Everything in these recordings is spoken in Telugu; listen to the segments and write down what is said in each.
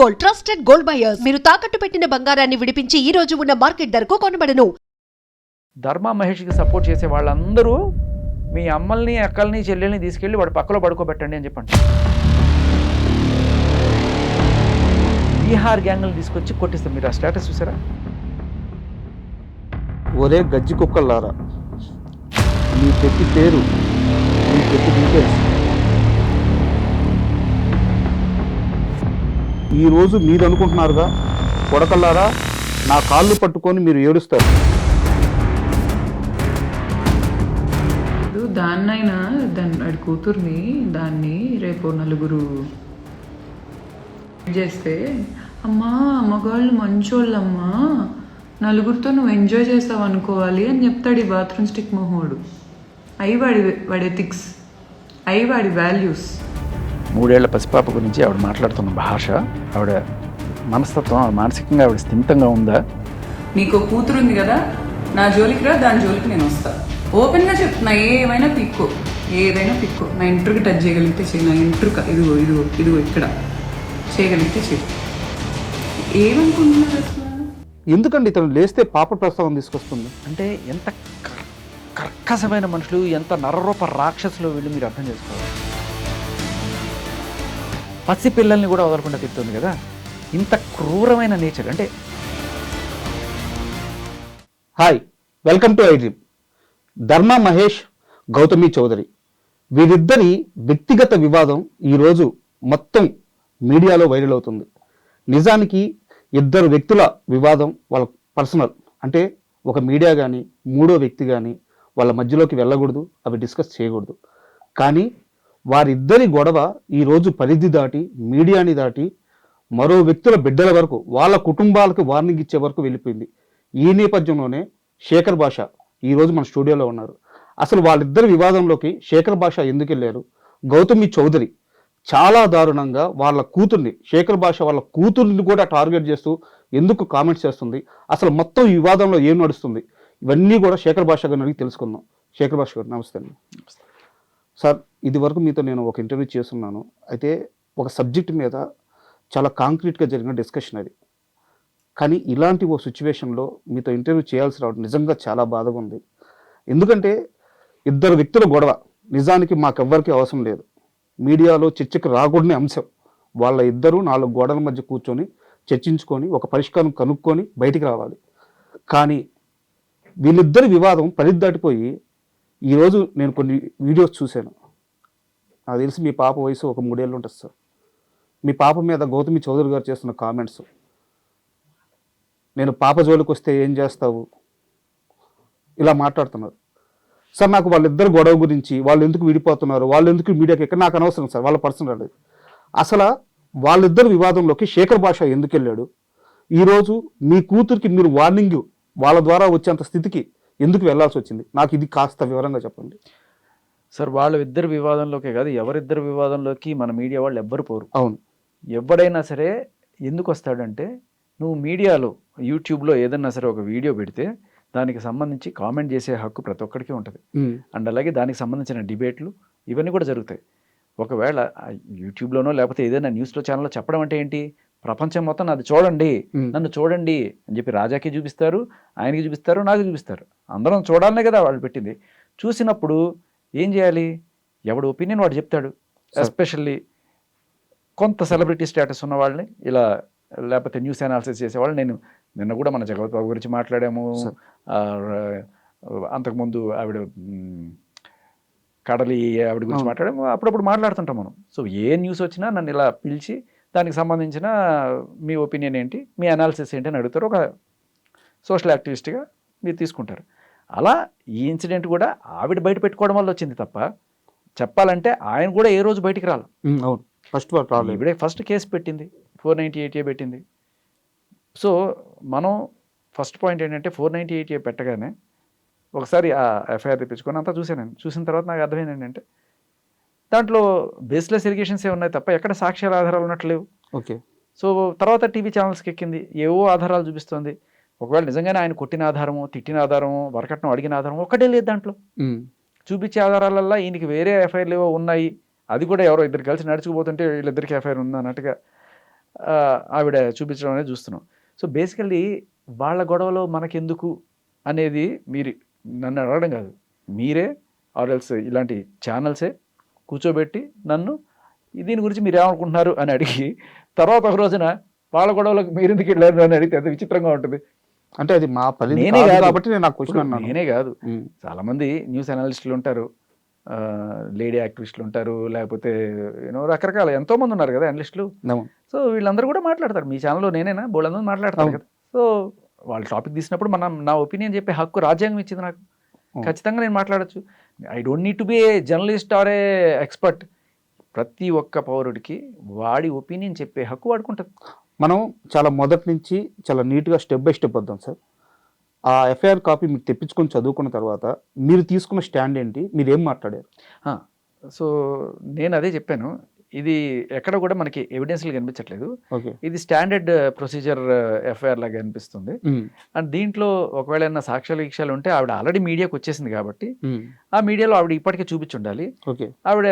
Gold, trusted gold buyers. మీరు తాకట్టు పెట్టిన బంగారాన్ని విడిపించి ఈ రోజు ఉన్న మార్కెట్ ధరకు కొనబడను. ధర్మ మహేష్కి సపోర్ట్ చేసే వాళ్ళందరూ మీ అమ్మల్ని అక్కల్ని చెల్లెల్ని తీసుకెళ్ళి వాడు పక్కలో పడుకోబెట్టండి అని చెప్పండి. బీహార్ గ్యాంగ్లు తీసుకొచ్చి కొట్టిస్తాం. మీరు ఆ స్టేటస్ చూసారా? ఒరే గజ్జి కుక్కల్లారా, మీ పెట్టి పేరు, మీ పెట్టి డీటెయిల్స్ ఈరోజు మీరు అనుకుంటున్నారుగా, కొడకల్లారా నా కాళ్ళు పట్టుకొని మీరు ఏడుస్తారు. దాన్నైనా వాడి కూతుర్ని దాన్ని రేపు నలుగురు చేస్తే, అమ్మా మగాళ్ళు మంచోళ్ళమ్మా, నలుగురితో నువ్వు ఎంజాయ్ చేస్తావు అనుకోవాలి అని చెప్తాడు ఈ బాత్రూమ్ స్టిక్ మొహోడు. అవి వాడి ఎథిక్స్, అవి వాడి వాల్యూస్. 3 ఏళ్ల పసిపాప గురించి ఆవిడ మాట్లాడుతున్న భాష, ఆవిడ మనస్తత్వం, మానసికంగా ఆవిడ స్థిమితంగా ఉందా? నీకు కూతురు ఉంది కదా, నా జోలికి రా, దాని జోలికి నేను వస్తా. ఓపెన్గా చెప్తున్నా, ఏమైనా పిక్కు, ఏదైనా పిక్కు. నా ఇంటర్కి టచ్ చేయగలిగితే చేయి, నా ఇంటర్క ఇదిగో ఇదిగో ఇదిగో ఇక్కడ చేయగలిగితే చేయి. ఏమనుకుంటున్నారు అసలు? ఎందుకండి ఇతను లేస్తే పాప ప్రస్తావన తీసుకొస్తుంది? అంటే ఎంత కర్కశమైన మనుషులు, ఎంత నరరూప రాక్షసులు వీళ్ళు, మీరు అర్థం చేసుకోవాలి. పసి పిల్లల్ని కూడా వదలకుండా తిప్పుతుంది కదా. ఇంత క్రూరమైన నేచర్. అంటే hi, welcome to I dream. ధర్మ మహేష్, గౌతమి చౌదరి వీరిద్దరి వ్యక్తిగత వివాదం ఈరోజు మొత్తం మీడియాలో వైరల్ అవుతుంది. నిజానికి ఇద్దరు వ్యక్తుల వివాదం, వాళ్ళ పర్సనల్, అంటే ఒక మీడియా కానీ మూడో వ్యక్తి కానీ వాళ్ళ మధ్యలోకి వెళ్ళకూడదు, అవి డిస్కస్ చేయకూడదు. కానీ వారిద్దరి గొడవ ఈరోజు పరిధి దాటి, మీడియాని దాటి, మరో వ్యక్తుల బిడ్డల వరకు, వాళ్ళ కుటుంబాలకు వార్నింగ్ ఇచ్చే వరకు వెళ్ళిపోయింది. ఈ నేపథ్యంలోనే శేఖర్ భాష ఈరోజు మన స్టూడియోలో ఉన్నారు. అసలు వాళ్ళిద్దరి వివాదంలోకి శేఖర్ భాష ఎందుకు వెళ్ళారు? గౌతమి చౌదరి చాలా దారుణంగా వాళ్ళ కూతుర్ని, శేఖర్ భాష వాళ్ళ కూతుర్ని కూడా టార్గెట్ చేస్తూ ఎందుకు కామెంట్స్ చేస్తుంది? అసలు మొత్తం ఈ వివాదంలో ఏం నడుస్తుంది? ఇవన్నీ కూడా శేఖర్ భాష గారిని అడిగి తెలుసుకుందాం. శేఖర్ భాష గారు నమస్తే అండి. సార్, ఇది వరకు మీతో నేను ఒక ఇంటర్వ్యూ చేస్తున్నాను. అయితే ఒక సబ్జెక్ట్ మీద చాలా కాంక్రీట్గా జరిగిన డిస్కషన్ అది. కానీ ఇలాంటి ఓ సిచ్యువేషన్లో మీతో ఇంటర్వ్యూ చేయాల్సి రావడం నిజంగా చాలా బాధగా ఉంది. ఎందుకంటే ఇద్దరు వ్యక్తుల గొడవ నిజానికి మాకెవ్వరికీ అవసరం లేదు, మీడియాలో చర్చకు రాకూడని అంశం. వాళ్ళ ఇద్దరు 4 గోడల మధ్య కూర్చొని చర్చించుకొని ఒక పరిష్కారం కనుక్కొని బయటికి రావాలి. కానీ వీళ్ళిద్దరి వివాదం పరిధి దాటిపోయి ఈరోజు నేను కొన్ని వీడియోస్ చూశాను. నాకు తెలిసి మీ పాప వయసు ఒక 3 ఏళ్ళు ఉంటుంది సార్. మీ పాప మీద గౌతమి చౌదరి గారు చేస్తున్న కామెంట్స్, నేను పాప జోలికి వస్తే ఏం చేస్తావు, ఇలా మాట్లాడుతున్నారు. సార్, నాకు వాళ్ళిద్దరు గొడవ గురించి, వాళ్ళు ఎందుకు విడిపోతున్నారు, వాళ్ళు ఎందుకు మీడియాకి ఎక్కడ, నాకు అనవసరం సార్, వాళ్ళ పర్సనల్ అది. అసలు వాళ్ళిద్దరు వివాదంలోకి శేఖర్ భాష ఎందుకు వెళ్ళాడు? ఈరోజు మీ కూతురికి మీరు వార్నింగ్ వాళ్ళ ద్వారా వచ్చేంత స్థితికి ఎందుకు వెళ్లాల్సి వచ్చింది? నాకు ఇది కాస్త వివరంగా చెప్పండి సార్. వాళ్ళ ఇద్దరు వివాదంలోకే కాదు, ఎవరిద్దరు వివాదంలోకి మన మీడియా వాళ్ళు ఎవ్వరు పోరు. అవును. ఎవడైనా సరే ఎందుకు వస్తాడంటే, నువ్వు మీడియాలో యూట్యూబ్లో ఏదన్నా సరే ఒక వీడియో పెడితే దానికి సంబంధించి కామెంట్ చేసే హక్కు ప్రతి ఒక్కరికి ఉంటుంది. అండ్ అలాగే దానికి సంబంధించిన డిబేట్లు ఇవన్నీ కూడా జరుగుతాయి. ఒకవేళ యూట్యూబ్లోనో లేకపోతే ఏదైనా న్యూస్లో ఛానల్లో చెప్పడం అంటే ఏంటి, ప్రపంచం మొత్తం నాది చూడండి, నన్ను చూడండి అని చెప్పి రాజాకి చూపిస్తారు, ఆయనకి చూపిస్తారు, నాకు చూపిస్తారు. అందరం చూడాలనే కదా వాళ్ళు పెట్టింది. చూసినప్పుడు ఏం చేయాలి? ఎవడు ఒపీనియన్ వాడు చెప్తాడు. ఎస్పెషల్లీ కొంత సెలబ్రిటీ స్టేటస్ ఉన్న వాళ్ళని, ఇలా లేకపోతే న్యూస్ అనాలిసిస్ చేసేవాళ్ళు. నేను నిన్న కూడా మన జగవత్ బాబు గురించి మాట్లాడాము, అంతకుముందు ఆవిడ కడలి ఆవిడ గురించి మాట్లాడాము, అప్పుడప్పుడు మాట్లాడుతుంటాం మనం. సో ఏ న్యూస్ వచ్చినా నన్ను ఇలా పిలిచి దానికి సంబంధించిన మీ ఒపీనియన్ ఏంటి, మీ అనాలిసిస్ ఏంటి అని అడుగుతారు. ఒక సోషల్ యాక్టివిస్ట్గా మీరు తీసుకుంటారు. అలా ఈ ఇన్సిడెంట్ కూడా ఆవిడ బయట పెట్టుకోవడం వల్ల వచ్చింది తప్ప, చెప్పాలంటే ఆయన కూడా ఏ రోజు బయటికి రాలి. అవును, ఇవిడే ఫస్ట్ కేసు పెట్టింది, 498A పెట్టింది. సో మనం ఫస్ట్ పాయింట్ ఏంటంటే, 498A పెట్టగానే ఒకసారి ఆ ఎఫ్ఐఆర్ తెప్పించుకొని అంతా చూశాను. చూసిన తర్వాత నాకు అర్థమైంది ఏంటంటే, దాంట్లో బేస్లెస్ ఎలిగేషన్సే ఉన్నాయి తప్ప ఎక్కడ సాక్ష్యాల ఆధారాలు ఉన్నట్లేవు. ఓకే. సో తర్వాత టీవీ ఛానల్స్కి ఎక్కింది, ఏవో ఆధారాలు చూపిస్తుంది. ఒకవేళ నిజంగానే ఆయన కొట్టిన ఆధారము, తిట్టిన ఆధారము, వరకట్నం అడిగిన ఆధారం ఒక్కటే లేదు దాంట్లో. చూపించే ఆధారాలల్లో ఈయనకి వేరే ఎఫ్ఐఆర్లు ఏవో ఉన్నాయి, అది కూడా ఎవరో ఇద్దరు కలిసి నడుచుకుపోతుంటే వీళ్ళిద్దరికి ఎఫ్ఐఆర్ ఉంది అన్నట్టుగా ఆవిడ చూపించడం అనేది చూస్తున్నాం. సో బేసికల్లీ వాళ్ళ గొడవలో మనకెందుకు అనేది మీరు నన్ను అడగడం కాదు, మీరే ఆర్ఎల్స్ ఇలాంటి ఛానల్సే కూర్చోబెట్టి నన్ను దీని గురించి మీరు ఏమనుకుంటున్నారు అని అడిగి తర్వాత ఒక రోజున వాళ్ళ గొడవలకు మీరు ఎందుకు వెళ్ళారు అని అడిగితే ఎంత విచిత్రంగా ఉంటుంది. అంటే అది మా పని నేనే కాదు కాబట్టి నేను ఆ క్వశ్చన్ అన్నాను. నేనే కాదు, చాలామంది న్యూస్ అనలిస్టులు ఉంటారు, లేడీ యాక్టివిస్టులు ఉంటారు, లేకపోతే రకరకాల ఎంతోమంది ఉన్నారు కదా అనలిస్టులు. సో వీళ్ళందరూ కూడా మాట్లాడతారు. మీ ఛానల్లో నేనేనా బోళ్ళందరూ మాట్లాడతారు కదా. సో వాళ్ళ టాపిక్ తీసినప్పుడు నా ఒపీనియన్ చెప్పే హక్కు రాజ్యాంగం ఇచ్చింది నాకు. ఖచ్చితంగా నేను మాట్లాడచ్చు. I don't need to be a journalist or a expert. ప్రతి ఒక్క పౌరుడికి వాడి ఒపీనియన్ చెప్పే హక్కు వాడుకుంటుంది. మనం చాలా మొదటి నుంచి చాలా నీట్గా స్టెప్ బై స్టెప్ వద్దాం సార్. ఆ ఎఫ్ఐఆర్ కాపీ మీకు తెప్పించుకొని చదువుకున్న తర్వాత మీరు తీసుకున్న స్టాండ్ ఏంటి, మీరు ఏం మాట్లాడారు? సో నేను అదే చెప్పాను, ఇది ఎక్కడ కూడా మనకి ఎవిడెన్స్లు కనిపించట్లేదు. ఇది స్టాండర్డ్ ప్రొసీజర్ ఎఫ్ఐఆర్ లాగా అనిపిస్తుంది. అండ్ దీంట్లో ఒకవేళ ఏమైనా సాక్ష్యాలు గీక్షాలు ఉంటే ఆవిడ ఆల్రెడీ మీడియాకి వచ్చేసింది కాబట్టి ఆ మీడియాలో ఆవిడ ఇప్పటికే చూపించి ఉండాలి. ఆవిడ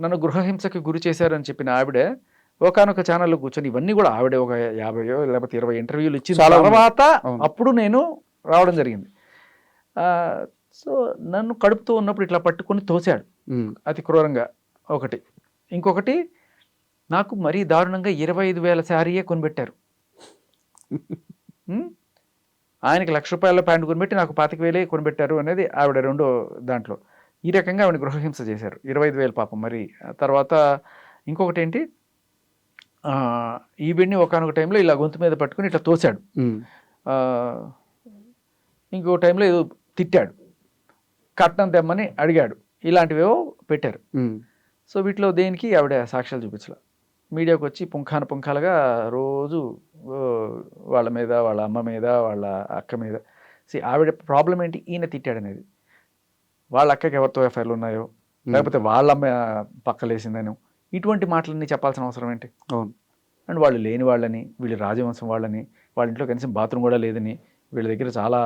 నన్ను గృహహింసకి గురి చేశారని చెప్పిన ఆవిడ ఒకనొక ఛానల్లో కూర్చొని ఇవన్నీ కూడా ఆవిడ ఒక 50 లేకపోతే 20 ఇంటర్వ్యూలు ఇచ్చిన తర్వాత అప్పుడు నేను రావడం జరిగింది. సో నన్ను కడుపుతూ ఉన్నప్పుడు ఇట్లా పట్టుకొని తోశాడు అతి క్రూరంగా ఒకటి. ఇంకొకటి నాకు మరీ దారుణంగా 25,000 శారీయే కొనిపెట్టారు. ఆయనకి ₹1,00,000 ప్యాంటు కొనిపెట్టి నాకు 25,000 కొనిపెట్టారు అనేది ఆవిడ రెండో దాంట్లో. ఈ రకంగా ఆవిడ గృహహింస చేశారు. 25,000 పాపం. మరి తర్వాత ఇంకొకటి ఏంటి, ఈవిడ్ని ఒకనొక టైంలో ఇలా గొంతు మీద పట్టుకుని ఇట్లా తోశాడు. ఇంకో టైంలో ఏదో తిట్టాడు, కట్నం తెమ్మని అడిగాడు, ఇలాంటివేవో పెట్టారు. సో వీటిలో దేనికి ఆవిడ సాక్ష్యాలు చూపించాల. మీడియాకు వచ్చి పుంఖాలుగా రోజు వాళ్ళ మీద, వాళ్ళ అమ్మ మీద, వాళ్ళ అక్క మీద. ఆవిడ ప్రాబ్లం ఏంటి, ఈయన తిట్టాడనేది. వాళ్ళ అక్కకి ఎవరితో ఎఫ్ఐఆర్లు ఉన్నాయో, లేకపోతే వాళ్ళ అమ్మ పక్కలేసిందనో, ఇటువంటి మాటలన్నీ చెప్పాల్సిన అవసరం ఏంటి? అవును. అండ్ వాళ్ళు లేని వాళ్ళని, వీళ్ళు రాజవంశం వాళ్ళని, వాళ్ళ ఇంట్లో కనీసం బాత్రూమ్ కూడా లేదని, వీళ్ళ దగ్గర చాలా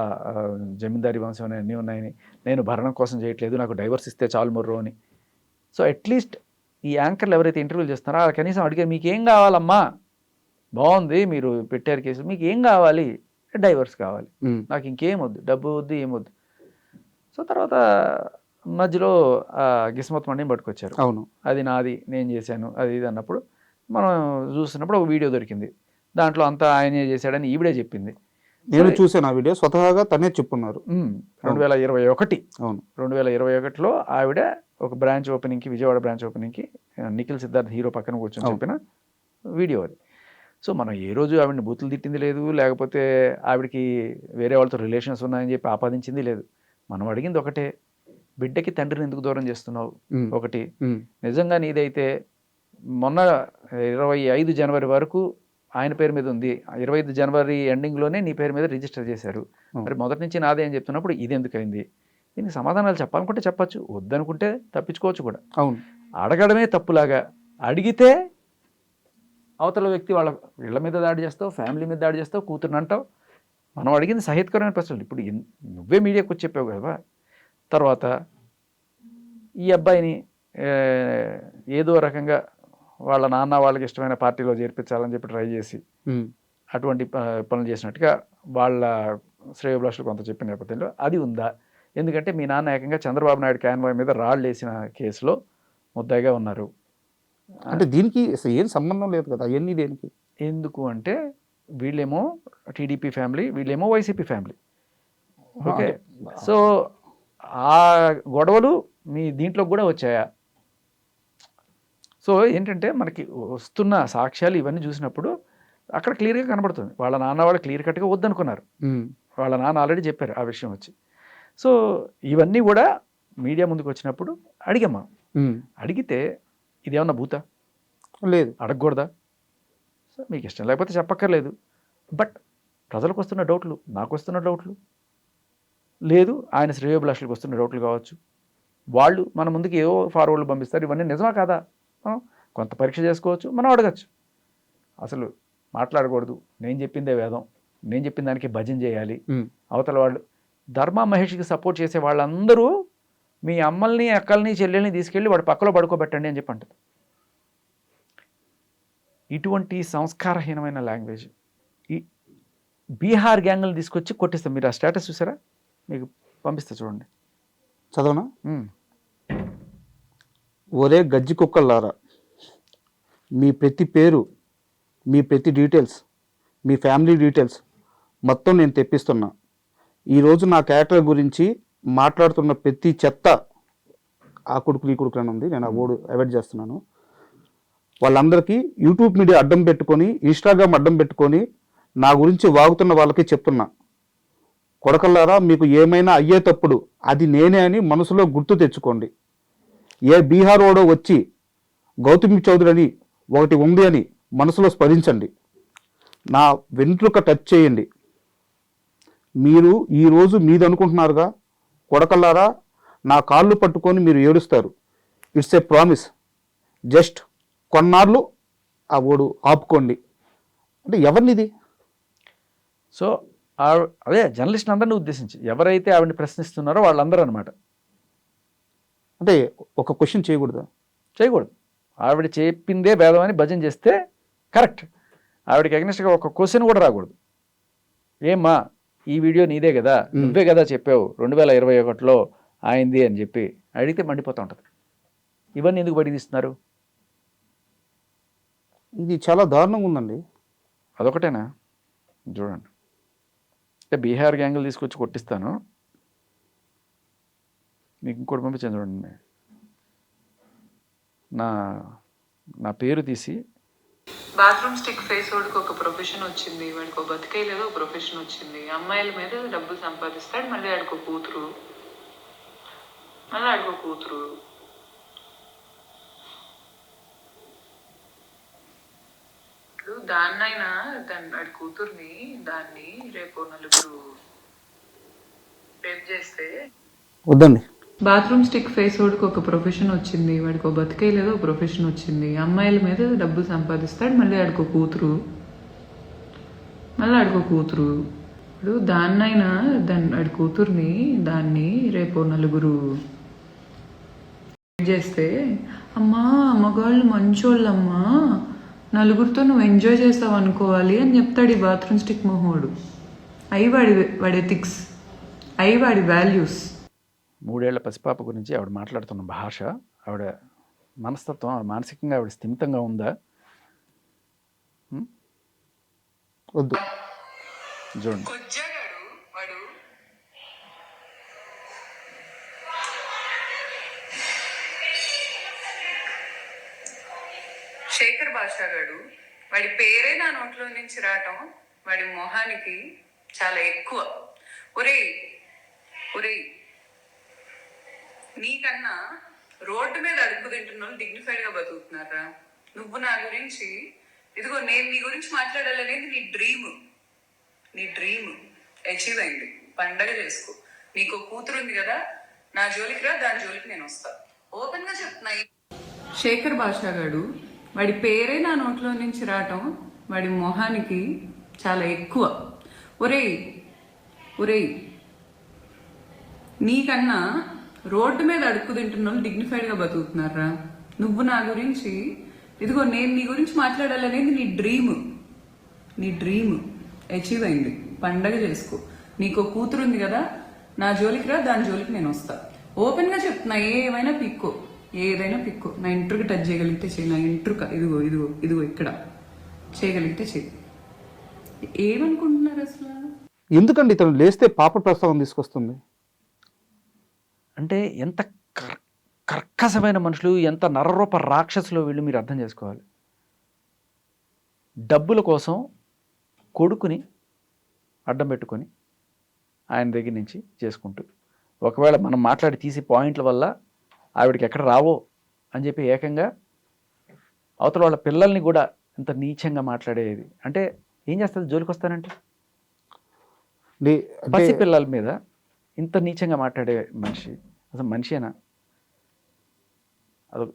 జమీందారీ వంశం అన్నీ ఉన్నాయని, నేను భరణం కోసం చేయట్లేదు, నాకు డైవర్స్ ఇస్తే చాలు మొర్రో అని. సో అట్లీస్ట్ ఈ యాంకర్లు ఎవరైతే ఇంటర్వ్యూలు చేస్తున్నారో వాళ్ళు కనీసం అడిగారు, మీకు ఏం కావాలమ్మా, బాగుంది మీరు పెట్టారు కేసు, మీకు ఏం కావాలి? డైవర్స్ కావాలి, నాకు ఇంకేం వద్దు, డబ్బు వద్దు, ఏమొద్దు. సో తర్వాత మధ్యలో గిస్మత్ మండిని పట్టుకొచ్చారు. అవును, అది నాది, నేను చేశాను, అది ఇది అన్నప్పుడు మనం చూస్తున్నప్పుడు ఒక వీడియో దొరికింది. దాంట్లో అంతా ఆయనే చేశాడని ఈవిడే చెప్పింది. నేను చూసాను ఆ వీడియో, స్వతహాగా తనే చెప్పున్నారు. 2021. అవును, 2021లో ఆవిడ ఒక బ్రాంచ్ ఓపెనింగ్కి, విజయవాడ బ్రాంచ్ ఓపెనింగ్కి నిఖిల్ సిద్ధార్థ్ హీరో పక్కన కూర్చొని చెప్పిన వీడియో అది. సో మనం ఏ రోజు ఆవిడని బూతులు తిట్టింది లేదు, లేకపోతే ఆవిడకి వేరే వాళ్ళతో రిలేషన్స్ ఉన్నాయని చెప్పి ఆపాదించింది లేదు. మనం అడిగింది ఒకటే, బిడ్డకి తండ్రిని ఎందుకు దూరం చేస్తున్నావు ఒకటి. నిజంగా నీదైతే మొన్న 25 జనవరి వరకు ఆయన పేరు మీద ఉంది, 25 జనవరి ఎండింగ్లోనే నీ పేరు మీద రిజిస్టర్ చేశారు. మరి మొదటి నుంచి నాదే అని చెప్తున్నప్పుడు ఇది ఎందుకైంది? దీనికి సమాధానాలు చెప్పాలనుకుంటే చెప్పచ్చు, వద్దనుకుంటే తప్పించుకోవచ్చు కూడా. అవును, అడగడమే తప్పులాగా, అడిగితే అవతల వ్యక్తి వాళ్ళ ఇళ్ల మీద దాడి చేస్తావు, ఫ్యామిలీ మీద దాడి చేస్తావు, కూతురుని అంటావు. మనం అడిగింది సహేతుకరమైన ప్రశ్నలు. ఇప్పుడు నువ్వే మీడియాకు వచ్చి చెప్పావు కదా. తర్వాత ఈ అబ్బాయిని ఏదో రకంగా వాళ్ళ నాన్న వాళ్ళకి ఇష్టమైన పార్టీలో చేర్పించాలని చెప్పి ట్రై చేసి అటువంటి పనులు చేసినట్టుగా వాళ్ళ శ్రేయోభిలాషులు కొంత చెప్పిన నేపథ్యంలో అది ఉందా? ఎందుకంటే మీ నాన్న ఏకంగా చంద్రబాబు నాయుడు కాన్వాయ్ మీద రాళ్ళు వేసిన కేసులో ముద్దాయిగా ఉన్నారు. అంటే దీనికి ఏం సంబంధం లేదు కదా అవన్నీ దేనికి? ఎందుకు అంటే వీళ్ళేమో టీడీపీ ఫ్యామిలీ, వీళ్ళేమో వైసీపీ ఫ్యామిలీ. ఓకే, సో ఆ గొడవలు మీ దీంట్లో కూడా వచ్చాయా? సో ఏంటంటే మనకి వస్తున్న సాక్ష్యాలు ఇవన్నీ చూసినప్పుడు అక్కడ క్లియర్గా కనబడుతుంది. వాళ్ళ నాన్న వాళ్ళు క్లియర్ కట్గా వద్దనుకున్నారు. వాళ్ళ నాన్న ఆల్రెడీ చెప్పారు ఆ విషయం వచ్చి. సో ఇవన్నీ కూడా మీడియా ముందుకు వచ్చినప్పుడు అడిగామ్మా. అడిగితే ఇదేమన్నా భూతా? లేదు, అడగకూడదా? సో మీకు ఇష్టం లేకపోతే చెప్పక్కర్లేదు. బట్ ప్రజలకు వస్తున్న డౌట్లు, నాకు వస్తున్న డౌట్లు లేదు, ఆయన శ్రేయోభిలాషులకు వస్తున్న డౌట్లు కావచ్చు. వాళ్ళు మన ముందుకు ఏవో ఫార్వర్డ్లు పంపిస్తారు. ఇవన్నీ నిజమా కాదా? కొంత పరీక్ష చేసుకోవచ్చు, మనం అడగచ్చు. అసలు మాట్లాడకూడదు, నేను చెప్పిందే వేదం, నేను చెప్పిన దానికి భజన చేయాలి. అవతల వాళ్ళు ధర్మా మహేష్కి సపోర్ట్ చేసే వాళ్ళందరూ మీ అమ్మల్ని, అక్కల్ని, చెల్లెల్ని తీసుకెళ్ళి వాడు పక్కలో పడుకోబెట్టండి అని చెప్పి అంటారు. ఇటువంటి సంస్కారహీనమైన లాంగ్వేజ్ ఈ బీహార్ గ్యాంగులు తీసుకొచ్చి కొట్టిస్తాం. మీరు ఆ స్టేటస్ చూసారా? మీకు పంపిస్తా చూడండి. చదవనా? ఉమ్. ఒరే గజ్జి కుక్కల్లారా, మీ ప్రతి పేరు, మీ ప్రతి డీటెయిల్స్, మీ ఫ్యామిలీ డీటెయిల్స్ మొత్తం నేను తెప్పిస్తున్నా. ఈరోజు నా క్యారెక్టర్ గురించి మాట్లాడుతున్న ప్రతి చెత్త ఆ కొడుకు ఈ కొడుకు అని ఉంది, నేను ఆ ఓడు అవాయిడ్ చేస్తున్నాను. వాళ్ళందరికీ యూట్యూబ్ మీడియా అడ్డం పెట్టుకొని, ఇన్స్టాగ్రామ్ అడ్డం పెట్టుకొని నా గురించి వాగుతున్న వాళ్ళకి చెప్తున్నా, కొడకల్లారా మీకు ఏమైనా అయ్యేటప్పుడు అది నేనే అని మనసులో గుర్తు తెచ్చుకోండి. ఏ బీహార్ ఓడో వచ్చి గౌతమి చౌదరి అని ఒకటి ఉంది అని మనసులో స్మరించండి. నా వెంట్రుక టచ్ చేయండి. మీరు ఈరోజు మీది అనుకుంటున్నారుగా, కొడకల్లారా నా కాళ్ళు పట్టుకొని మీరు ఏడుస్తారు. It's a promise. జస్ట్ కొన్నాళ్ళు ఆ ఓడు ఆపుకోండి. అంటే ఎవరినిది? సో అదే జర్నలిస్ట్ అందరినీ ఉద్దేశించి ఎవరైతే ఆవిడని ప్రశ్నిస్తున్నారో వాళ్ళందరూ అనమాట. అంటే ఒక క్వశ్చన్ చేయకూడదా? చేయకూడదు. ఆవిడ చెప్పిందే భేదం అని భజన చేస్తే కరెక్ట్. ఆవిడకి అగ్నిస్ట్గా ఒక క్వశ్చన్ కూడా రాకూడదు. ఏమ్మా ఈ వీడియో నీదే కదా, నువ్వే కదా చెప్పావు 2021లో ఆయింది అని చెప్పి అడిగితే మండిపోతూ ఉంటుంది. ఇవన్నీ ఎందుకు బయటికి తీస్తున్నారు? ఇది చాలా దారుణంగా ఉందండి. అదొకటేనా? చూడండి, అంటే బీహార్ గ్యాంగులు తీసుకొచ్చి కొట్టిస్తాను. మీకు ఇంకోటి పంపించాను చూడండి. నా పేరు తీసి బాత్రూమ్ స్టిక్ ఫేస్ వాడికి ఒక ప్రొఫెషన్ వచ్చింది, వాడికి ఒక బతికే లేదు, ఒక ప్రొఫెషన్ వచ్చింది. అమ్మాయిల మీద డబ్బులు సంపాదిస్తాడు, మళ్ళీ ఆడికో కూతురు, మళ్ళీ ఆడికో కూతురు. దాన్నైనా వాడి కూతుర్ని దాన్ని రేపు నలుగురు రేప్ చేస్తే వద్దండి. బాత్రూమ్ స్టిక్ ఫేస్ వాడికి ఒక ప్రొఫెషన్ వచ్చింది, వాడికి ఒక బతికే లేదు, ఒక ప్రొఫెషన్ వచ్చింది. అమ్మాయిల మీద డబ్బులు సంపాదిస్తాడు, మళ్ళీ ఆడికో కూతురు, మళ్ళీ ఆడికో కూతురు. ఇప్పుడు దాన్నైనా వాడి కూతుర్ని దాన్ని రేపు నలుగురు చేస్తే, అమ్మా మగవాళ్ళు మంచోళ్ళమ్మా, నలుగురితో నువ్వు ఎంజాయ్ చేస్తావు అనుకోవాలి అని చెప్తాడు ఈ బాత్రూమ్ స్టిక్ మొహోడు. అవి వాడి ఎథిక్స్, అవి వాడి వాల్యూస్. 3 ఏళ్ల పసిపాప గురించి ఆవిడ మాట్లాడుతున్న భాష, ఆవిడ మనస్తత్వం, ఆవిడ మానసికంగా ఆవిడ స్థిమితంగా ఉందా? వద్దు. చూడండి. వాడు శేఖర్ భాషా గాడు, వాడి పేరే నా నోట్లో నుంచి రావటం వాడి మొహానికి చాలా ఎక్కువ. ఒరేయ్ ఒరేయ్, నీకన్నా రోడ్డు మీద అడుగు తింటున్న వాళ్ళు డిగ్నిఫైడ్ గా బతుకుతున్నారా? నువ్వు నా గురించి, ఇదిగో నేను నీ గురించి మాట్లాడాలనేది నీ డ్రీమ్ అచీవ్ అయింది. పండగ చేసుకో. నీకు కూతురు ఉంది కదా, నా జోలికి రా, దాని జోలికి నేను వస్తా. ఓపెన్ గా చెప్తున్నా. శేఖర్ భాషా గాడు, వాడి పేరే నా నోట్లో నుంచి రావటం వాడి మొహానికి చాలా ఎక్కువ. ఒరేయ్ ఒరేయ్, నీకన్నా రోడ్డు మీద అడుక్కు తింటున్న వాళ్ళు డిగ్నిఫైడ్ గా బతుకుతున్నారా? నువ్వు నా గురించి, ఇదిగో నేను నీ గురించి మాట్లాడాలనేది నీ డ్రీమ్ అచీవ్ అయింది. పండగ చేసుకో. నీకు కూతురు ఉంది కదా, నా జోలికి రా, దాని జోలికి నేను వస్తా. ఓపెన్ గా చెప్తున్నా. ఏదైనా పిక్కో. నా ఇంట్రుకి టచ్ చేయగలిగితే చెయ్యి. నా ఇంట్రుక ఇదిగో ఇక్కడ చేయగలిగితే చెయ్యి. ఏమనుకుంటున్నారు అసలు? ఎందుకండి ఇతను లేస్తే పాప ప్రస్తావన తీసుకొస్తుంది? అంటే ఎంత కర్కశమైన మనుషులు, ఎంత నరరూప రాక్షసులు వీళ్ళు, మీరు అర్థం చేసుకోవాలి. డబ్బుల కోసం కొడుకుని అడ్డం పెట్టుకొని ఆయన దగ్గర నుంచి చేసుకుంటూ, ఒకవేళ మనం మాట్లాడి తీసి పాయింట్ల వల్ల ఆవిడకి ఎక్కడ రావో అని చెప్పి ఏకంగా అవతల వాళ్ళ పిల్లల్ని కూడా ఇంత నీచంగా మాట్లాడేది. అంటే ఏం చేస్తుంది? జోలికి వస్తానంటే పసి పిల్లల మీద ఇంత నీచంగా మాట్లాడే మనిషి అసలు మనిషేనా? అదొక.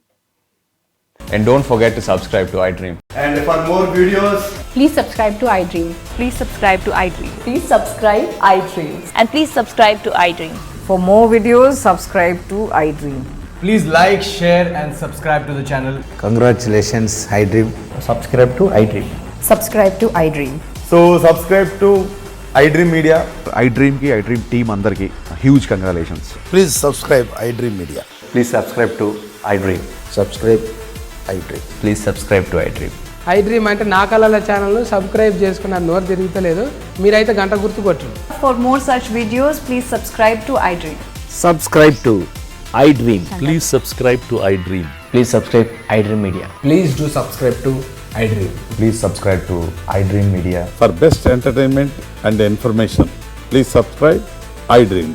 And don't forget to subscribe to iDream. And for more videos, Please subscribe to iDream. Please subscribe to iDream. Please subscribe iDream. And please subscribe to iDream. For more videos, subscribe to iDream. Please like, share and subscribe to the channel. Congratulations, iDream. Subscribe to iDream. Subscribe to iDream. So subscribe to iDream Media. iDream ki iDream team andarki huge congratulations. Please subscribe iDream Media. Please subscribe to iDream. Subscribe iDream. Please subscribe to iDream. iDream అంటే నా కళల ఛానల్ సబ్స్క్రైబ్ చేసుకున్న నోరు తిరుగుతలేదు, మీరైతే గంట గుర్తు కొట్టండి. For more such videos, please subscribe to iDream. Subscribe to iDream. Please subscribe to iDream. Please subscribe iDream Media. Please do subscribe to iDream. Please subscribe to iDream Media. For best entertainment and information, please subscribe iDream.